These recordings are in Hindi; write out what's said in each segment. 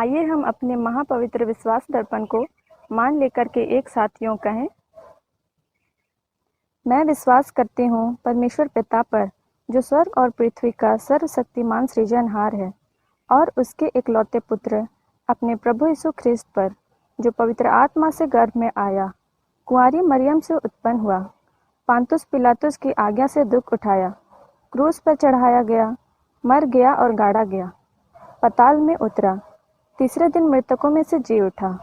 आइए हम अपने महापवित्र विश्वास दर्पण को मान लेकर के एक साथ यूं कहें। मैं विश्वास करती हूँ परमेश्वर पिता पर, जो स्वर्ग और पृथ्वी का सर्वशक्तिमान सृजनहार है, और उसके इकलौते पुत्र अपने प्रभु यीशु ख्रिस्त पर, जो पवित्र आत्मा से गर्भ में आया, कुंवारी मरियम से उत्पन्न हुआ, पांतुस पिलातुस की आज्ञा से दुख उठाया, क्रूस पर चढ़ाया गया, मर गया और गाड़ा गया, पाताल में उतरा, तीसरे दिन मृतकों में से जी उठा,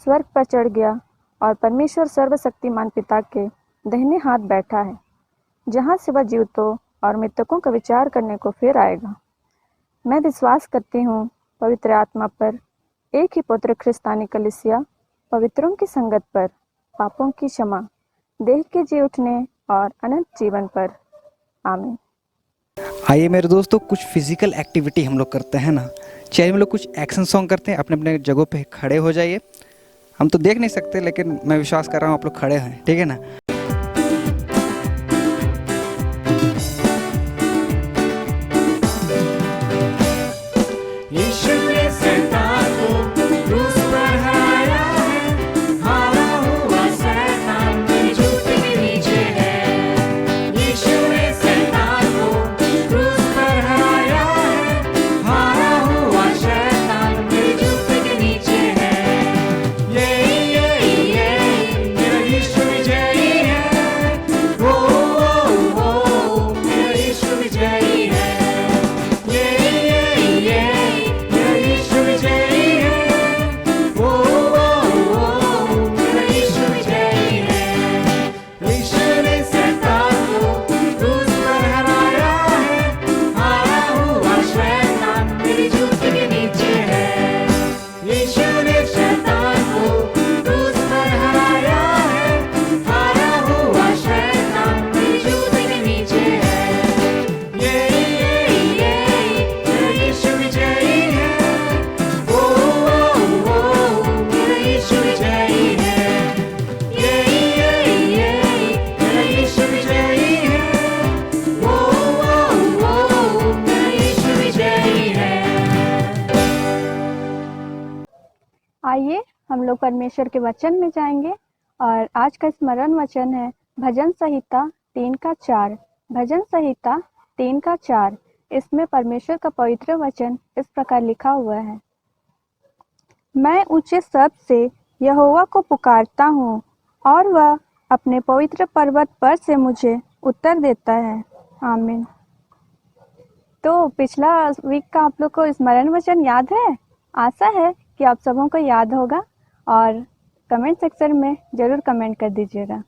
स्वर्ग पर चढ़ गया और परमेश्वर सर्वशक्तिमान पिता के दाहिने हाथ बैठा है, जहाँ से वह जीवितों और मृतकों का विचार करने को फिर आएगा। मैं विश्वास करती हूँ पवित्र आत्मा पर, एक ही पुत्र ख्रिस्तानी कलीसिया, पवित्रों की संगत पर, पापों की क्षमा, देह के जी उठने और अनंत जीवन पर। आमीन। आइए मेरे दोस्तों, कुछ फिजिकल एक्टिविटी हम लोग करते हैं ना। चलिए हम लोग कुछ एक्शन सॉन्ग करते हैं। अपने अपने जगहों पे खड़े हो जाइए। हम तो देख नहीं सकते, लेकिन मैं विश्वास कर रहा हूँ आप लोग खड़े हैं, ठीक है ना। आइए हम लोग परमेश्वर के वचन में जाएंगे, और आज का स्मरण वचन है भजन संहिता 3:4। भजन संहिता 3:4। इसमें परमेश्वर का पवित्र वचन इस प्रकार लिखा हुआ है। मैं ऊंचे शब्द से यहोवा को पुकारता हूँ, और वह अपने पवित्र पर्वत पर से मुझे उत्तर देता है। आमीन। तो पिछला वीक का आप लोग को स्मरण वचन याद है? आशा है कि आप सबों को याद होगा, और कमेंट सेक्शन में ज़रूर कमेंट कर दीजिएगा।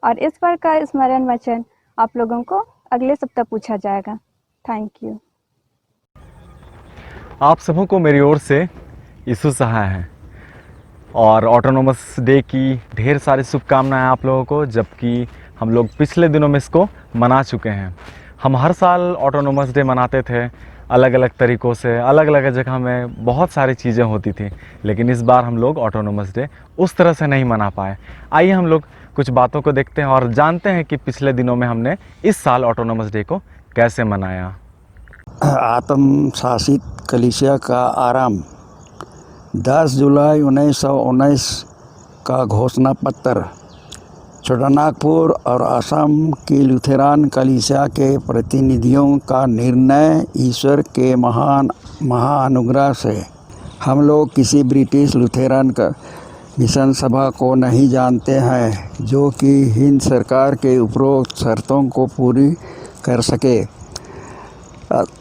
और इस बार का स्मरण वचन आप लोगों को अगले सप्ताह पूछा जाएगा। Thank you. आप सबों को मेरी ओर से यीशु सहाय है, और ऑटोनोमस डे की ढेर सारी शुभकामनाएं आप लोगों को, जबकि हम लोग पिछले दिनों में इसको मना चुके हैं। हम हर साल ऑटोनोमस डे मनाते थे, अलग अलग तरीक़ों से, अलग अलग जगह में बहुत सारी चीज़ें होती थी, लेकिन इस बार हम लोग ऑटोनोमस डे उस तरह से नहीं मना पाए। आइए हम लोग कुछ बातों को देखते हैं और जानते हैं कि पिछले दिनों में हमने इस साल ऑटोनोमस डे को कैसे मनाया। आत्म शासित कलीसिया का आरंभ 10 जुलाई 1919 का घोषणा पत्र छोटानागपुर और असम की लुथेरान कलीसिया के प्रतिनिधियों का निर्णय ईश्वर के महाअनुग्रह से। हम लोग किसी ब्रिटिश लुथेरान का मिशन सभा को नहीं जानते हैं जो कि हिंद सरकार के उपरोक्त शर्तों को पूरी कर सके।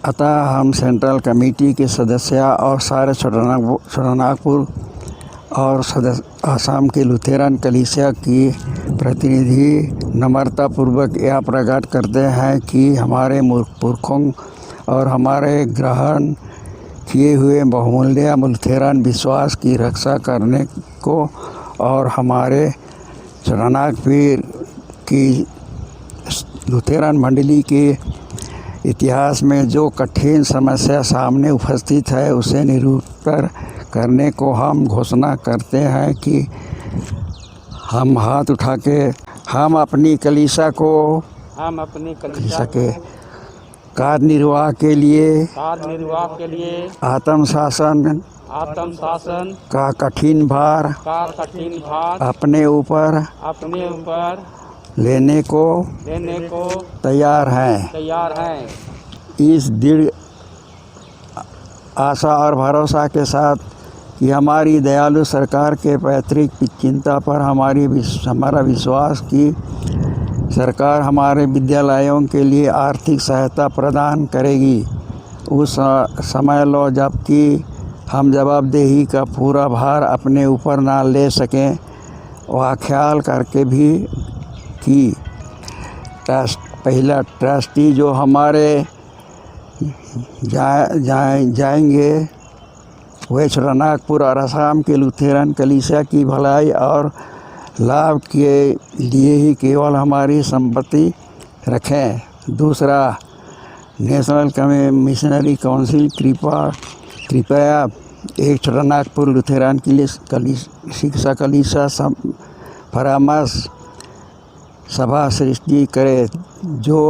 अतः हम सेंट्रल कमेटी के सदस्य और सारे छोटानागपुर और आसाम के लुथेरान कलीसिया की प्रतिनिधि नम्रतापूर्वक यह प्रकट करते हैं कि हमारे पुरखों और हमारे ग्रहण किए हुए बहुमूल्य लुथेरान विश्वास की रक्षा करने को और हमारे छोटानागपुर की लुथेरान मंडली के इतिहास में जो कठिन समस्या सामने उपस्थित है उसे निरूपण करने को हम घोषणा करते हैं कि हम हाथ उठा के हम अपनी कलीसिया के कार्य निर्वाह के लिए आत्म शासन आत्म शासन का कठिन भार अपने ऊपर लेने को तैयार हैं। इस दृढ़ आशा और भरोसा के साथ कि हमारी दयालु सरकार के पैतृक चिंता पर हमारा विश्वास कि सरकार हमारे विद्यालयों के लिए आर्थिक सहायता प्रदान करेगी, उस समय लो जबकि हम जवाबदेही का पूरा भार अपने ऊपर ना ले सकें, वह ख्याल करके भी कि पहला ट्रस्टी जो हमारे जाएंगे वे छोटानागपुर और असम के लुथेरन कलीसिया की भलाई और लाभ के लिए ही केवल हमारी संपत्ति रखें। दूसरा, नेशनल मिशनरी काउंसिल कृपया एक छोटानागपुर लुथेरन के लिए शिक्षा कलीसिया परामर्श सभा सृष्टि करे जो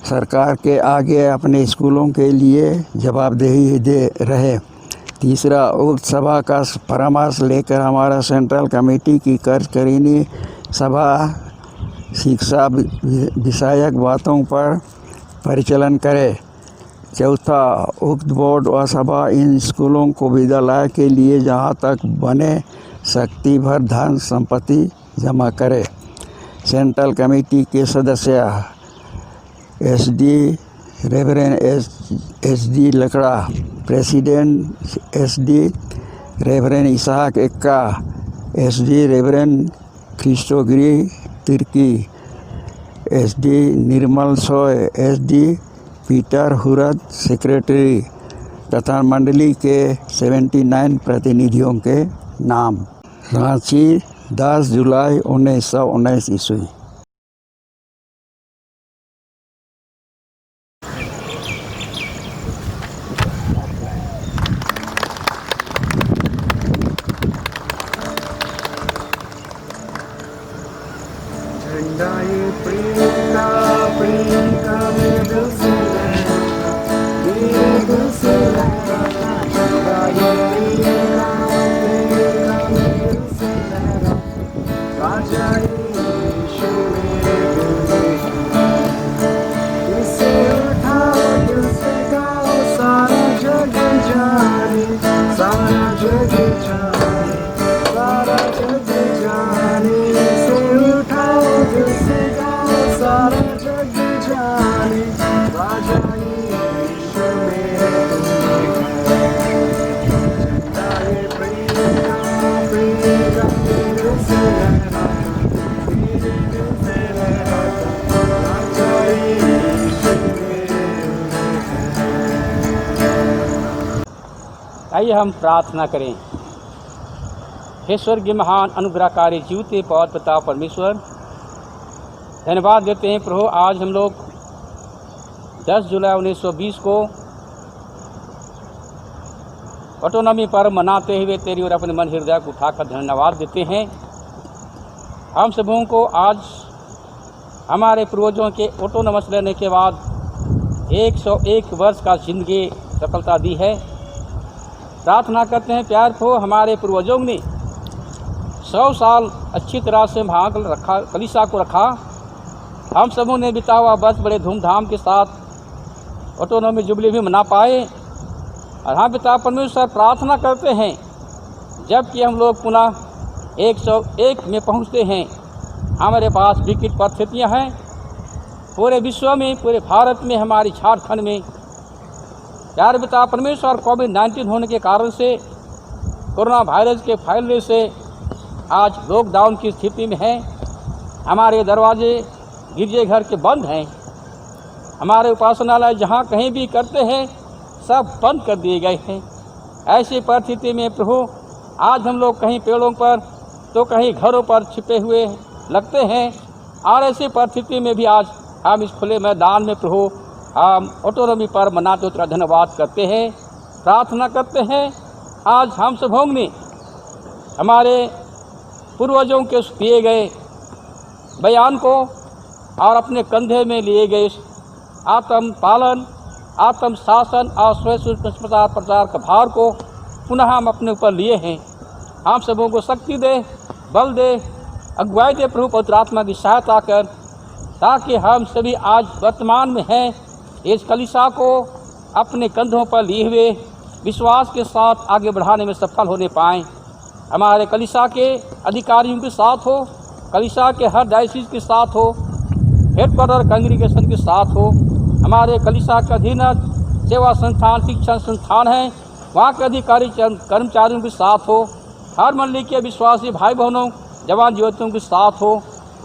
सरकार के आगे अपने स्कूलों के लिए जवाबदेही दे रहे। तीसरा, उक्त सभा का परामर्श लेकर हमारा सेंट्रल कमेटी की कार्यकारिणी सभा शिक्षा विषयक बातों पर परिचालन करे। चौथा, उक्त बोर्ड व सभा इन स्कूलों को विद्यालय के लिए जहाँ तक बने शक्ति भर धन संपत्ति जमा करे। सेंट्रल कमेटी के सदस्य SD reverend SD Lakra, president SD reverend Isahak Ekka, SD reverend Kristogiri Tirkey, SD Nirmal Soy, SD Peter Hurat secretary तथा मंडली के 79 प्रतिनिधियों के नाम। रांची 10 जुलाई 1919 ईस्वी। आइए हम प्रार्थना करें। हे स्वर्गीय महान अनुग्रहकारी जीवते पौध पिता परमेश्वर, धन्यवाद देते हैं प्रभु। आज हम लोग 10 जुलाई 1920 को ऑटोनॉमी पर्व मनाते हुए तेरी और अपने मन हृदय को उठाकर धन्यवाद देते हैं। हम सबों को आज हमारे पूर्वजों के ऑटोनॉमस लेने के बाद 101 वर्ष का जिंदगी सफलता दी है। प्रार्थना करते हैं प्यार को, हमारे पूर्वजों ने 100 साल अच्छी तरह से रखा, कलीसिया को रखा। हम सबों ने बिता हुआ वर्ष बड़े धूमधाम के साथ ऑटोनॉमी जुबली भी मना पाए। और हाँ पिता परमेश्वर, प्रार्थना करते हैं जबकि हम लोग पुनः 101 में पहुंचते हैं, हमारे पास विकट परिस्थितियाँ हैं पूरे विश्व में, पूरे भारत में, हमारी झारखंड में। यार पिता परमेश्वर, कोविड-19 होने के कारण से, कोरोना वायरस के फैलने से आज लॉकडाउन की स्थिति में है। हमारे दरवाजे गिरजाघर के बंद हैं, हमारे उपासनालय जहाँ कहीं भी करते हैं सब बंद कर दिए गए हैं। ऐसी परिस्थिति में प्रभु, आज हम लोग कहीं पेड़ों पर तो कहीं घरों पर छिपे हुए लगते हैं। और ऐसी परिस्थिति में भी आज हम इस खुले मैदान में प्रभु हम ऑटोनॉमी पर मनाते तेरा धन्यवाद करते हैं। प्रार्थना करते हैं आज हम सबों ने हमारे पूर्वजों के दिए गए बयान को और अपने कंधे में लिए गए आत्म पालन आत्म शासन और स्वयं प्रचार का भार को पुनः हम अपने ऊपर लिए हैं। हम सबों को शक्ति दे, बल दे, अगुवाई दे प्रभु पवित्र आत्मा की सहायता कर, ताकि हम सभी आज वर्तमान में हैं इस कलीसिया को अपने कंधों पर लिए हुए विश्वास के साथ आगे बढ़ाने में सफल होने पाएँ। हमारे कलीसिया के अधिकारियों के साथ हो, कलीसिया के हर डायसिस के साथ हो, हेडक्वार्टर कांग्रीगेशन के साथ हो, हमारे कलीसिया के अधीन सेवा संस्थान, शिक्षण संस्थान हैं, वहाँ के अधिकारी कर्मचारियों के साथ हो, हर मंडली के विश्वासी भाई बहनों, जवान युवतियों के साथ हो,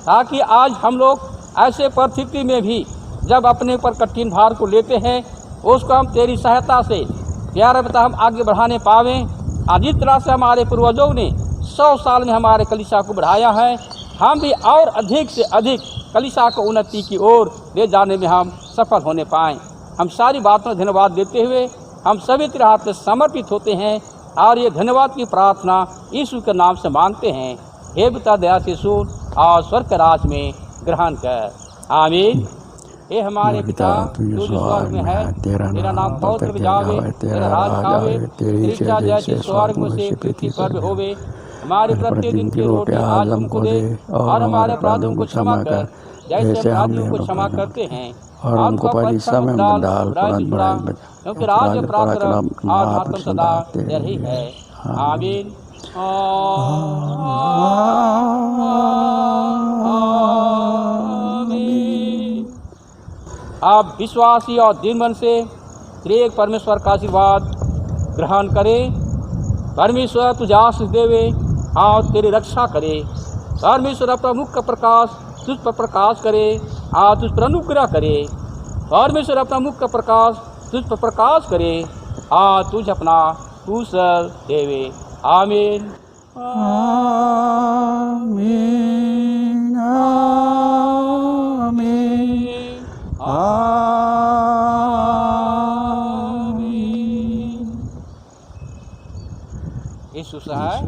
ताकि आज हम लोग ऐसे परिस्थिति में भी जब अपने ऊपर कठिन भार को लेते हैं, उसको हम तेरी सहायता से प्यारे पिता हम आगे बढ़ाने पावें। आज जिस तरह से हमारे पूर्वजों ने 100 साल में हमारे कलीसिया को बढ़ाया है, हम भी और अधिक से अधिक कलीसिया को उन्नति की ओर ले जाने में हम सफल होने पाएँ। हम सारी बातों में धन्यवाद देते हुए हम सभी तेरे हाथ में समर्पित होते हैं और ये धन्यवाद की प्रार्थना यीशु के नाम से मांगते हैं। हे पिता दया से सुन और स्वर्ग राज में ग्रहण कर, आमीन। हे हमारे पिता तू जो स्वर्ग में है, तेरा नाम पवित्र जावे, तेरा राज आवे, तेरी इच्छा जैसे स्वर्ग में से पृथ्वी पर भी होवे। हमारे प्रतिदिन की रोटी आज हमको दे और हमारे अपराधों को क्षमा कर जैसे हम अपराधियों को क्षमा करते हैं, और हमको परीक्षा में मत डाल, क्योंकि राज पराक्रम और महत्व सदा तेरा ही है, आमीन। आप विश्वासी और दीन मन से त्रिएक परमेश्वर का आशीर्वाद ग्रहण करें। परमेश्वर तुझे आशीष देवे और तेरी रक्षा करे। परमेश्वर अपना मुख का प्रकाश तुझ पर प्रकाश करे और तुझ पर अनुग्रह करे। परमेश्वर अपना मुख का प्रकाश तुझ पर प्रकाश करे और तुझ अपना कुशल देवे, आमीन। आमीन, आमीन, आमीन। यीशु सहाय।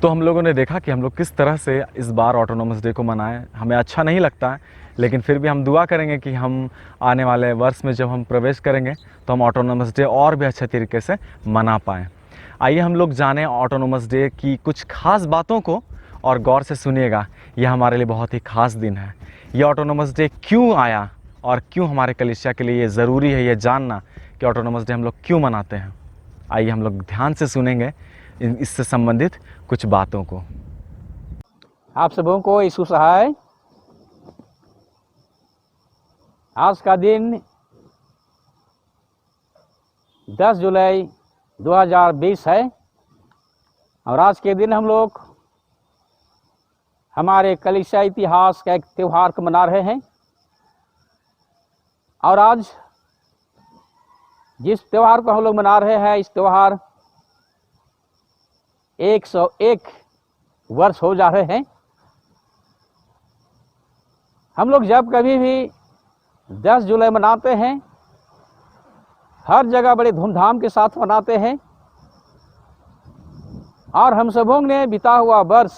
तो हम लोगों ने देखा कि हम लोग किस तरह से इस बार ऑटोनोमस डे को मनाएं। हमें अच्छा नहीं लगता है, लेकिन फिर भी हम दुआ करेंगे कि हम आने वाले वर्ष में जब हम प्रवेश करेंगे तो हम ऑटोनोमस डे और भी अच्छे तरीके से मना पाएँ। आइए हम लोग जानें ऑटोनोमस डे की कुछ खास बातों को और गौर से सुनिएगा। यह हमारे लिए बहुत ही खास दिन है। ये ऑटोनोमस डे क्यों आया और क्यों हमारे कलीसिया के लिए ये ज़रूरी है ये जानना कि ऑटोनोमस डे हम लोग क्यों मनाते हैं। आइए हम लोग ध्यान से सुनेंगे इससे संबंधित कुछ बातों को। आप सबों को यीशु सहाय। आज का दिन 10 जुलाई 2020 है और आज के दिन हम लोग हमारे कलीसिया इतिहास का एक त्यौहार को मना रहे हैं। और आज जिस त्यौहार को हम लोग मना रहे हैं, इस त्यौहार 101 वर्ष हो जा रहे हैं। हम लोग जब कभी भी 10 जुलाई मनाते हैं, हर जगह बड़े धूमधाम के साथ मनाते हैं और हम सबों ने बीता हुआ वर्ष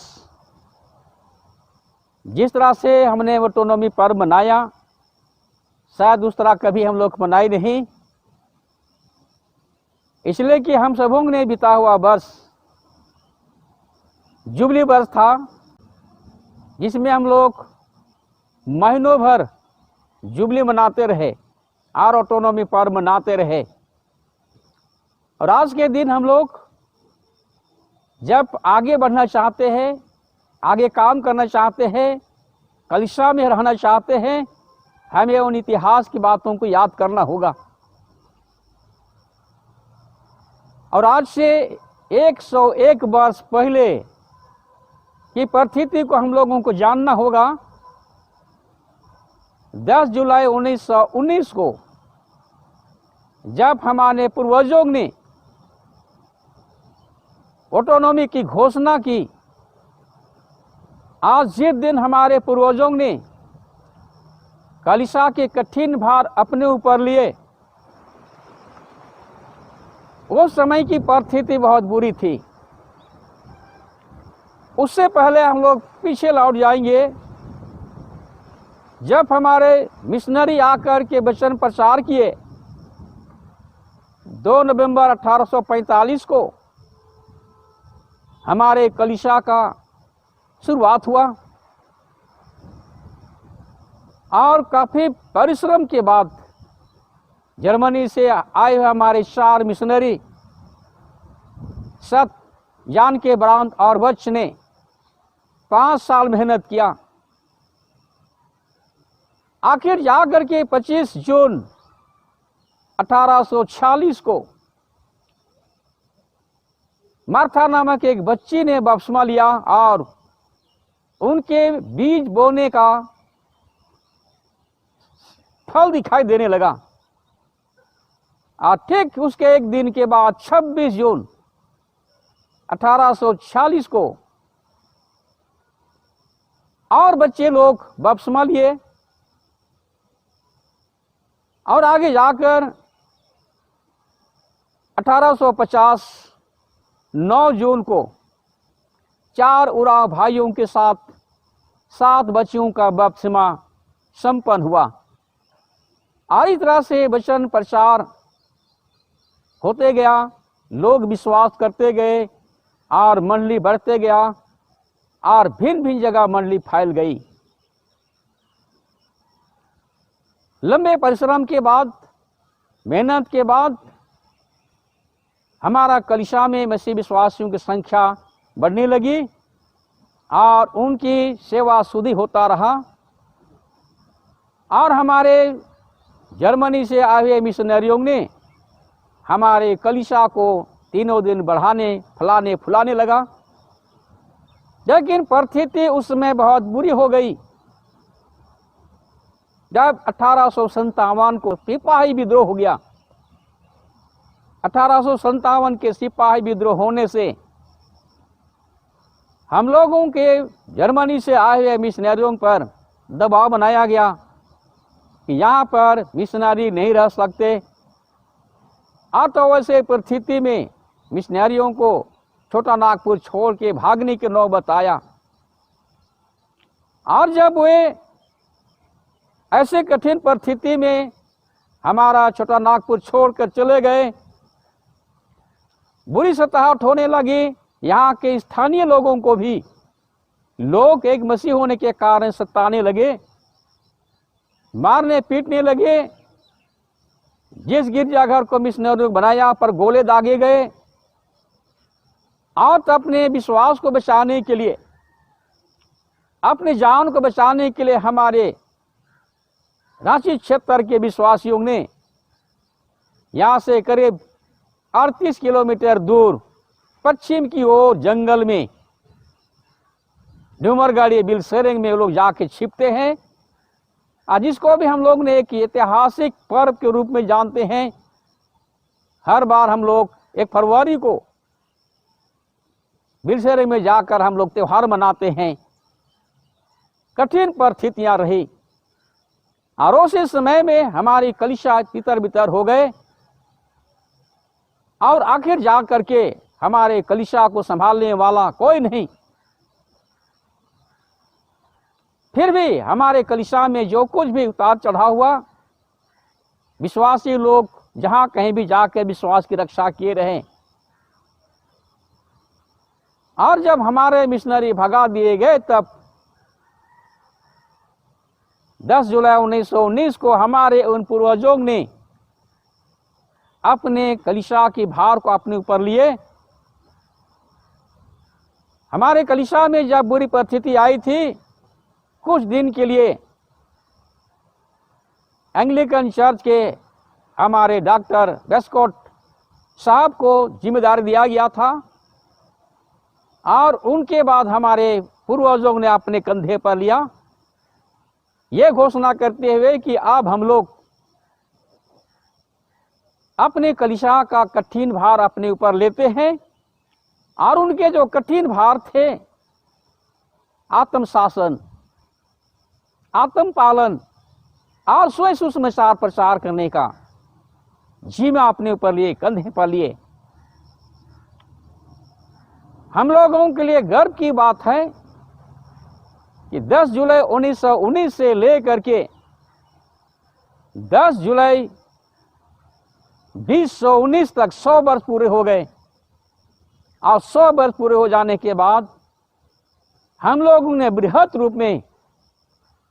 जिस तरह से हमने ऑटोनॉमी पर्व मनाया, शायद उस तरह कभी हम लोग मनाए नहीं, इसलिए कि हम सबों ने बीता हुआ वर्ष जुबली वर्ष था, जिसमें हम लोग महीनों भर जुबली मनाते रहे और ऑटोनॉमी पर्व मनाते रहे। और आज के दिन हम लोग जब आगे बढ़ना चाहते हैं, आगे काम करना चाहते हैं, कलीसिया में रहना चाहते हैं, हमें उन इतिहास की बातों को याद करना होगा। और आज से 101 वर्ष पहले की परिस्थिति को हम लोगों को जानना होगा। 10 जुलाई 1919 को जब हमारे पूर्वजों ने ऑटोनॉमी की घोषणा की, आज जिस दिन हमारे पूर्वजों ने कलीसिया के कठिन भार अपने ऊपर लिए, उस समय की परिस्थिति बहुत बुरी थी। उससे पहले हम लोग पीछे लौट जाएंगे जब हमारे मिशनरी आकर के वचन प्रचार किए 2 नवंबर 1845 को हमारे कलीसिया का शुरुआत हुआ और काफ़ी परिश्रम के बाद जर्मनी से आए हुए हमारे 4 मिशनरी सत जान के ब्रांड और बच ने 5 साल मेहनत किया। आखिर जाकर के 25 जून 1846 को मार्था नामक एक बच्ची ने बपतिस्मा लिया और उनके बीज बोने का फल दिखाई देने लगा। और ठीक उसके एक दिन के बाद 26 जून 1846 को और बच्चे लोग बपतिस्मा लिए और आगे जाकर 1850 9 जून को 4 उराव भाइयों के साथ 7 बच्चियों का बपतिस्मा संपन्न हुआ। और इस तरह से वचन प्रचार होते गया, लोग विश्वास करते गए और मंडली बढ़ते गया और भिन्न भिन्न जगह मंडली फैल गई। लंबे परिश्रम के बाद, मेहनत के बाद हमारा कलीसिया में मसीह विश्वासियों की संख्या बढ़ने लगी और उनकी सेवा शुद्धि होता रहा। और हमारे जर्मनी से आए हुए मिशनरियों ने हमारे कलीसिया को तीनों दिन बढ़ाने फुलाने लगा। लेकिन परिस्थिति उस समय बहुत बुरी हो गई जब 1857 को सिपाही विद्रोह हो गया। 1857 के सिपाही विद्रोह होने से हम लोगों के जर्मनी से आए हुए मिशनरियों पर दबाव बनाया गया कि यहाँ पर मिशनरी नहीं रह सकते। और तो वैसे परिस्थिति में मिशनरियों को छोटा नागपुर छोड़ के भागने की नौबत आया। और जब वे ऐसे कठिन परिस्थिति में हमारा छोटा नागपुर छोड़कर चले गए, बुरी सताहट होने लगी। यहाँ के स्थानीय लोगों को भी लोग एक मसीह होने के कारण सताने लगे, मारने पीटने लगे। जिस गिरजाघर को मिशनरियों बनाया पर गोले दागे गए। और तो अपने विश्वास को बचाने के लिए, अपनी जान को बचाने के लिए हमारे रांची क्षेत्र के विश्वासियों ने यहाँ से करीब 38 किलोमीटर दूर पश्चिम की ओर जंगल में डूमरगाड़ी बिलसेरिंग में लोग जाके छिपते हैं। जिसको भी हम लोग ने एक ऐतिहासिक पर्व के रूप में जानते हैं। हर बार हम लोग 1 फरवरी को बिलसेरिंग में जाकर हम लोग त्योहार मनाते हैं। कठिन परिस्थितियां रही और उसी समय में हमारी कलीसिया तितर बितर हो गए और आखिर जा करके हमारे कलीसिया को संभालने वाला कोई नहीं। फिर भी हमारे कलीसिया में जो कुछ भी उतार चढ़ाव हुआ, विश्वासी लोग जहां कहीं भी जाकर विश्वास की रक्षा किए रहे। और जब हमारे मिशनरी भगा दिए गए तब 10 जुलाई 1919 को हमारे उन पूर्वजों ने अपने कलीसिया की भार को अपने ऊपर लिए। हमारे कलीसिया में जब बुरी परिस्थिति आई थी, कुछ दिन के लिए एंग्लिकन चर्च के हमारे डॉक्टर वेस्कोट साहब को जिम्मेदारी दिया गया था और उनके बाद हमारे पूर्वजों ने अपने कंधे पर लिया, ये घोषणा करते हुए कि अब हम लोग अपने कलीसिया का कठिन भार अपने ऊपर लेते हैं। और उनके जो कठिन भार थे, आत्मशासन, आत्म पालन और स्वयं सुसमाचार प्रचार करने का जिम्मा अपने ऊपर लिए, कंधे पर लिए। हम लोगों के लिए गर्व की बात है कि 10 जुलाई 1919 से लेकर के 10 जुलाई 2019 तक 100 वर्ष पूरे हो गए। और 100 वर्ष पूरे हो जाने के बाद हम लोगों ने बृहत रूप में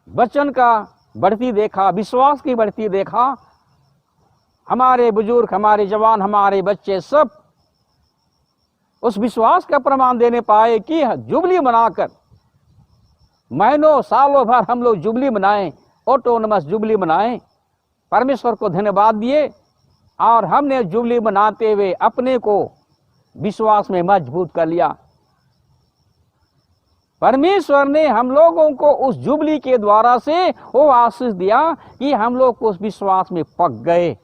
वचन का बढ़ती देखा, विश्वास की बढ़ती देखा। हमारे बुजुर्ग, हमारे जवान, हमारे बच्चे सब उस विश्वास का प्रमाण देने पाए कि जुबली मनाकर, महीनों सालों भर हम लोग जुबली मनाएं, ऑटोनमस जुबली मनाएं, परमेश्वर को धन्यवाद दिए। और हमने जुबली मनाते हुए अपने को विश्वास में मजबूत कर लिया। परमेश्वर ने हम लोगों को उस जुबली के द्वारा से वो आशीष दिया कि हम लोग उस विश्वास में पक गए,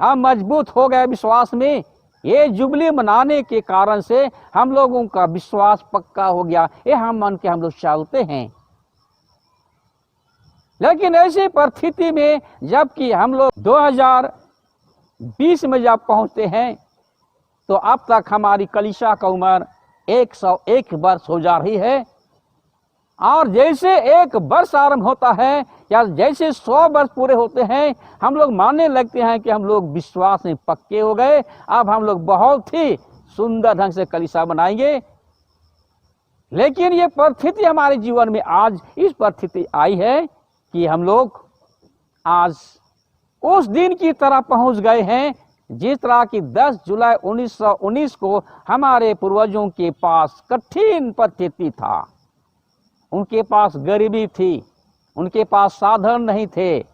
हम मजबूत हो गए विश्वास में। ये जुबली मनाने के कारण से हम लोगों का विश्वास पक्का हो गया। ये हम मान के हम लोग चलते हैं। लेकिन ऐसी परिस्थिति में जबकि हम लोग 2020 में जब पहुंचते हैं तो अब तक हमारी कलीसिया का उम्र 101 वर्ष हो जा रही है। और जैसे एक वर्ष आरंभ होता है या जैसे 100 वर्ष पूरे होते हैं, हम लोग मानने लगते हैं कि हम लोग विश्वास में पक्के हो गए। अब हम लोग बहुत ही सुंदर ढंग से कलीसिया बनाएंगे। लेकिन ये परिस्थिति हमारे जीवन में आज इस परिस्थिति आई है कि हम लोग आज उस दिन की तरह पहुंच गए हैं जिस तरह की 10 जुलाई 1919 को हमारे पूर्वजों के पास कठिन परिस्थिति था। उनके पास गरीबी थी, उनके पास साधन नहीं थे,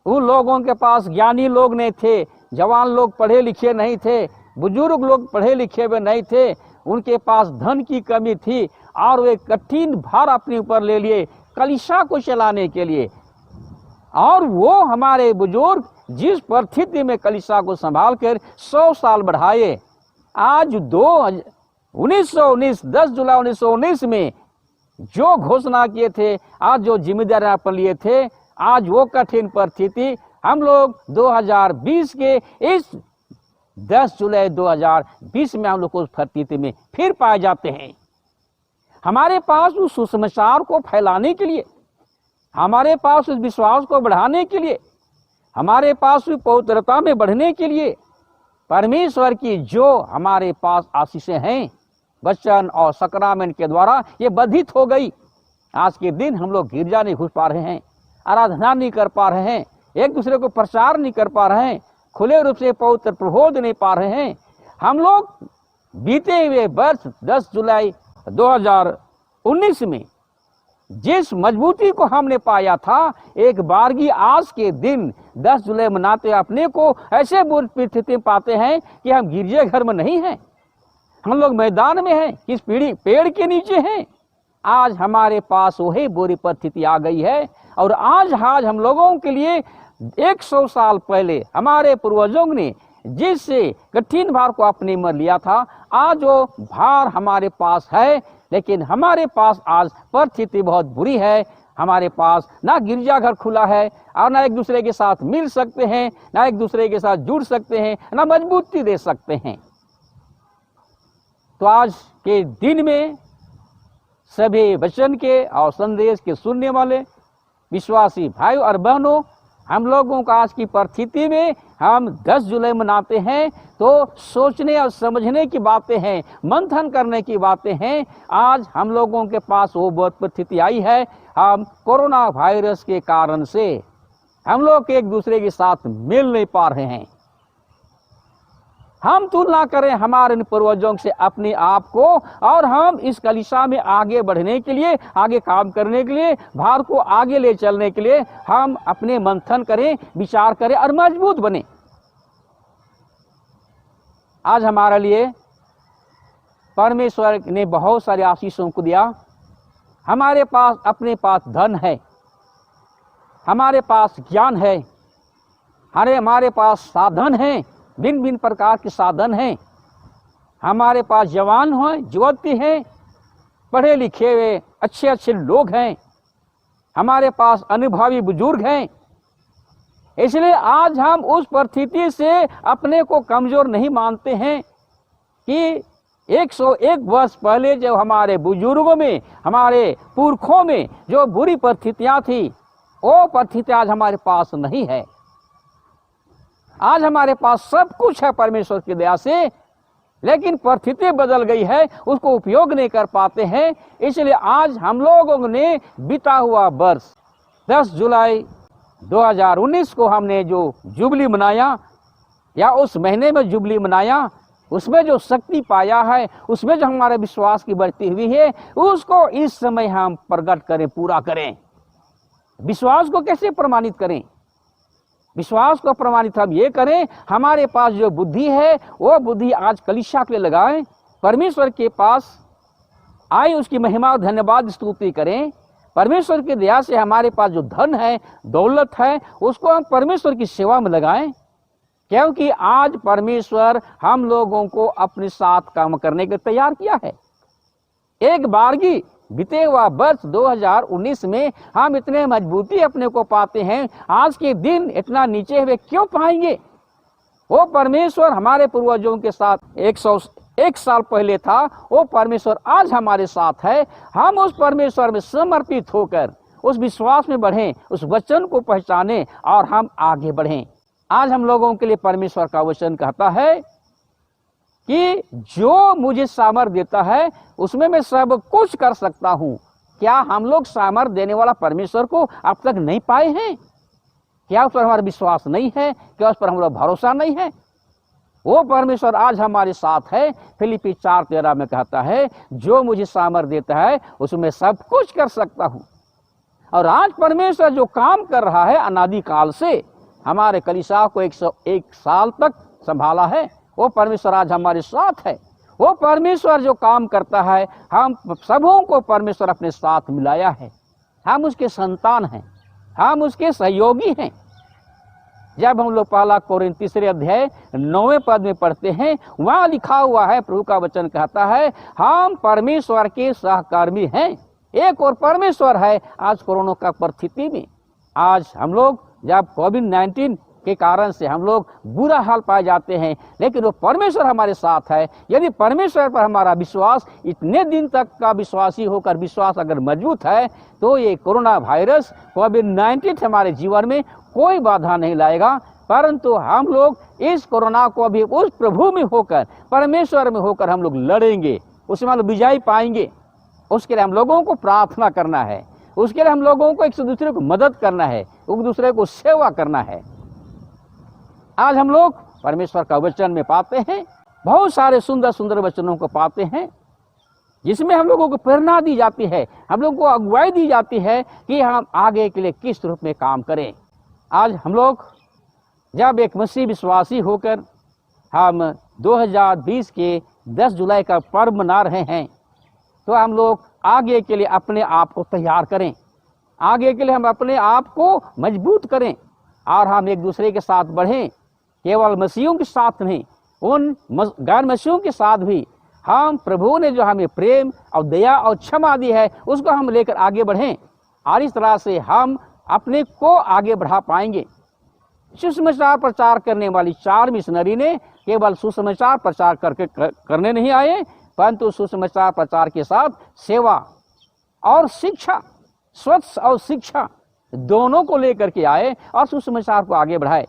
उन लोगों के पास ज्ञानी लोग नहीं थे, जवान लोग पढ़े लिखे नहीं थे, बुजुर्ग लोग पढ़े लिखे हुए नहीं थे, उनके पास धन की कमी थी और वे कठिन भार अपने ऊपर ले लिए कलीसिया को चलाने के लिए। और वो हमारे बुजुर्ग जिस परिस्थिति में कलीसिया को संभाल कर 100 साल बढ़ाए, आज 1919 10 जुलाई 1919 में जो घोषणा किए थे, आज जो जिम्मेदारी अपन लिए थे, आज वो कठिन परिस्थिति हम लोग 2020 के इस 10 जुलाई 2020 में हम लोग उस परिस्थिति में फिर पाए जाते हैं। हमारे पास उस सुसमाचार को फैलाने के लिए, हमारे पास उस विश्वास को बढ़ाने के लिए, हमारे पास उस पवित्रता में बढ़ने के लिए परमेश्वर की जो हमारे पास आशीषें हैं वचन और सkraमेंट के द्वारा ये वर्धित हो गई। आज के दिन हम लोग गिरजा नहीं घुस पा रहे हैं, आराधना नहीं कर पा रहे हैं, एक दूसरे को प्रचार नहीं कर पा रहे हैं, खुले रूप से पवित्र प्रबोध नहीं पा रहे हैं। हम लोग बीते हुए वर्ष 10 जुलाई 2019 में जिस मजबूती को हमने पाया था, एक बारगी आज के दिन 10 जुलाई मनाते अपने को ऐसे बुरी परिस्थिति पाते हैं कि हम गिरजे घर में नहीं हैं, हम लोग मैदान में हैं, किस पेड़ के नीचे हैं। आज हमारे पास वही बुरी परिस्थिति आ गई है। और आज हम लोगों के लिए 100 साल पहले हमारे पूर्वजों ने जिस कठिन भार को अपने में लिया था, आज वो भार हमारे पास है। लेकिन हमारे पास आज परिस्थिति बहुत बुरी है। हमारे पास ना गिरजाघर खुला है और ना एक दूसरे के साथ मिल सकते हैं, ना एक दूसरे के साथ जुड़ सकते हैं, ना मजबूती दे सकते हैं। तो आज के दिन में सभी वचन के और संदेश के सुनने वाले विश्वासी भाई और बहनों, हम लोगों का आज की परिस्थिति में हम 10 जुलाई मनाते हैं तो सोचने और समझने की बातें हैं, मंथन करने की बातें हैं। आज हम लोगों के पास वो बहुत परिस्थिति आई है, हम कोरोना वायरस के कारण से हम लोग एक दूसरे के साथ मिल नहीं पा रहे हैं। हम तुलना करें हमारे पूर्वजों से अपने आप को, और हम इस कलीसिया में आगे बढ़ने के लिए, आगे काम करने के लिए, भार को आगे ले चलने के लिए हम अपने मंथन करें, विचार करें और मजबूत बने। आज हमारे लिए परमेश्वर ने बहुत सारे आशीषों को दिया। हमारे पास अपने पास धन है, हमारे पास ज्ञान है, हमारे पास साधन हैं, भिन्न भिन्न प्रकार के साधन हैं। हमारे पास जवान हैं, युवती हैं, पढ़े लिखे हुए अच्छे अच्छे लोग हैं, हमारे पास अनुभवी बुजुर्ग हैं। इसलिए आज हम उस परिस्थिति से अपने को कमजोर नहीं मानते हैं कि 101 वर्ष पहले जो हमारे बुजुर्गों में, हमारे पुरखों में जो बुरी परिस्थितियां थी, वो परिस्थितियां आज हमारे पास नहीं है। आज हमारे पास सब कुछ है परमेश्वर की दया से, लेकिन परिस्थिति बदल गई है, उसको उपयोग नहीं कर पाते हैं। इसलिए आज हम लोगों ने बीता हुआ वर्ष 10 जुलाई 2019 को हमने जो जुबली मनाया, या उस महीने में जुबली मनाया, उसमें जो शक्ति पाया है, उसमें जो हमारे विश्वास की बढ़ती हुई है, उसको इस समय हम प्रकट करें, पूरा करें। विश्वास को कैसे प्रमाणित करें? विश्वास को प्रमाणित हम ये करें, हमारे पास जो बुद्धि है वो बुद्धि आज कलीसिया के लिए लगाएं, परमेश्वर के पास आए, उसकी महिमा और धन्यवाद स्तुति करें। परमेश्वर की दया से हमारे पास जो धन है, दौलत है, उसको हम परमेश्वर की सेवा में लगाएं, क्योंकि आज परमेश्वर हम लोगों को अपने साथ काम करने के तैयार किया है। एक बारगी बीते हुआ वर्ष 2019 में हम इतने मजबूती अपने को पाते हैं, आज के दिन इतना नीचे हुए क्यों पाएंगे? वो परमेश्वर हमारे पूर्वजों के साथ 101 साल पहले था, वो परमेश्वर आज हमारे साथ है। हम उस परमेश्वर में समर्पित होकर उस विश्वास में बढ़ें, उस वचन को पहचानें और हम आगे बढ़ें। आज हम लोगों के लिए परमेश्वर का वचन कहता है कि जो मुझे सामर्थ्य देता है उसमें मैं सब कुछ कर सकता हूं। क्या हम लोग सामर्थ्य देने वाला परमेश्वर को अब तक नहीं पाए हैं? क्या उस पर हमारा विश्वास नहीं है? क्या उस पर हमारा भरोसा नहीं है? वो परमेश्वर आज हमारे साथ है। फिलिप्पी 4:13 में कहता है, जो मुझे सामर्थ्य देता है उसमें सब कुछ कर सकता हूं। और आज परमेश्वर जो काम कर रहा है अनादिकाल से, हमारे कलीसिया को 101 साल तक संभाला है, वो परमेश्वर आज हमारे साथ है। वो परमेश्वर जो काम करता है, हम सबों को परमेश्वर अपने साथ मिलाया है। हम उसके संतान हैं, हम उसके सहयोगी हैं। जब हम लोग पहला कोरिन्थ 3 अध्याय 9वें पद में पढ़ते हैं, वहां लिखा हुआ है, प्रभु का वचन कहता है, हम परमेश्वर के सहकर्मी हैं। एक और परमेश्वर है आज कोरोना का परिस्थिति में। आज हम लोग जब कोविड-19 के कारण से हम लोग बुरा हाल पाए जाते हैं, लेकिन वो परमेश्वर हमारे साथ है। यदि परमेश्वर पर हमारा विश्वास इतने दिन तक का विश्वासी होकर विश्वास अगर मजबूत है, तो ये कोरोना वायरस कोविड-19 हमारे जीवन में कोई बाधा नहीं लाएगा। परंतु हम लोग इस कोरोना को अभी उस प्रभु में होकर, परमेश्वर में होकर हम लोग लड़ेंगे, उसमें हम लोग विजय पाएंगे। उसके लिए हम लोगों को प्रार्थना करना है, उसके लिए हम लोगों को एक दूसरे को मदद करना है, एक दूसरे को सेवा करना है। आज हम लोग परमेश्वर का वचन में पाते हैं, बहुत सारे सुंदर सुंदर वचनों को पाते हैं, जिसमें हम लोगों को प्रेरणा दी जाती है, हम लोगों को अगुवाई दी जाती है कि हम आगे के लिए किस रूप में काम करें। आज हम लोग जब एक मसीह विश्वासी होकर हम 2020 के 10 जुलाई का पर्व मना रहे हैं, तो हम लोग आगे के लिए अपने आप को तैयार करें, आगे के लिए हम अपने आप को मजबूत करें और हम एक दूसरे के साथ बढ़ें। केवल मसीहों के साथ नहीं, उन गैर मसीहों के साथ भी हम प्रभु ने जो हमें प्रेम और दया और क्षमा दी है, उसको हम लेकर आगे बढ़ें और इस तरह से हम अपने को आगे बढ़ा पाएंगे। सुसमाचार प्रचार करने वाली 4 मिशनरी ने केवल सुसमाचार प्रचार करने नहीं आए, परंतु सुसमाचार प्रचार के साथ सेवा और शिक्षा, स्वच्छ और शिक्षा दोनों को लेकर के आए और सुसमाचार को आगे बढ़ाए।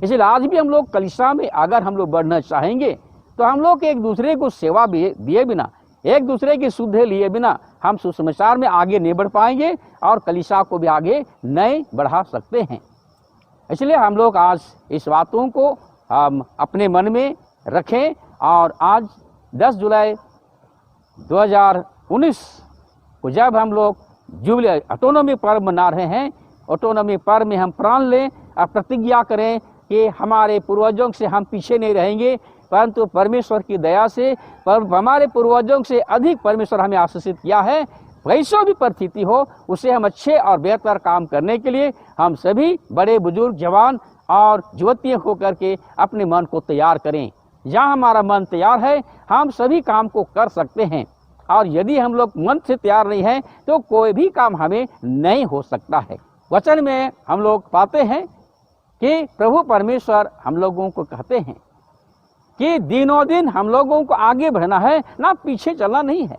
इसलिए आज भी हम लोग कलीसिया में अगर हम लोग बढ़ना चाहेंगे, तो हम लोग एक दूसरे को सेवा दिए बिना, एक दूसरे की सुध लिए बिना हम सुसमाचार में आगे नहीं बढ़ पाएंगे और कलीसिया को भी आगे नहीं बढ़ा सकते हैं। इसलिए हम लोग आज इस बातों को हम अपने मन में रखें और आज 10 जुलाई 2019 को जब हम लोग जुबली ऑटोनॉमी पर्व मना रहे हैं, ऑटोनॉमी पर्व में हम प्रण लें और प्रतिज्ञा करें कि हमारे पूर्वजों से हम पीछे नहीं रहेंगे, परंतु परमेश्वर की दया से हमारे पूर्वजों से अधिक परमेश्वर हमें आशीषित किया है। वैसा भी परिस्थिति हो, उसे हम अच्छे और बेहतर काम करने के लिए हम सभी बड़े बुजुर्ग, जवान और युवतियाँ होकर के अपने मन को तैयार करें। जहाँ हमारा मन तैयार है, हम सभी काम को कर सकते हैं, और यदि हम लोग मन से तैयार नहीं हैं, तो कोई भी काम हमें नहीं हो सकता है। वचन में हम लोग पाते हैं कि प्रभु परमेश्वर हम लोगों को कहते हैं कि दिनों दिन हम लोगों को आगे बढ़ना है, ना पीछे चलना नहीं है।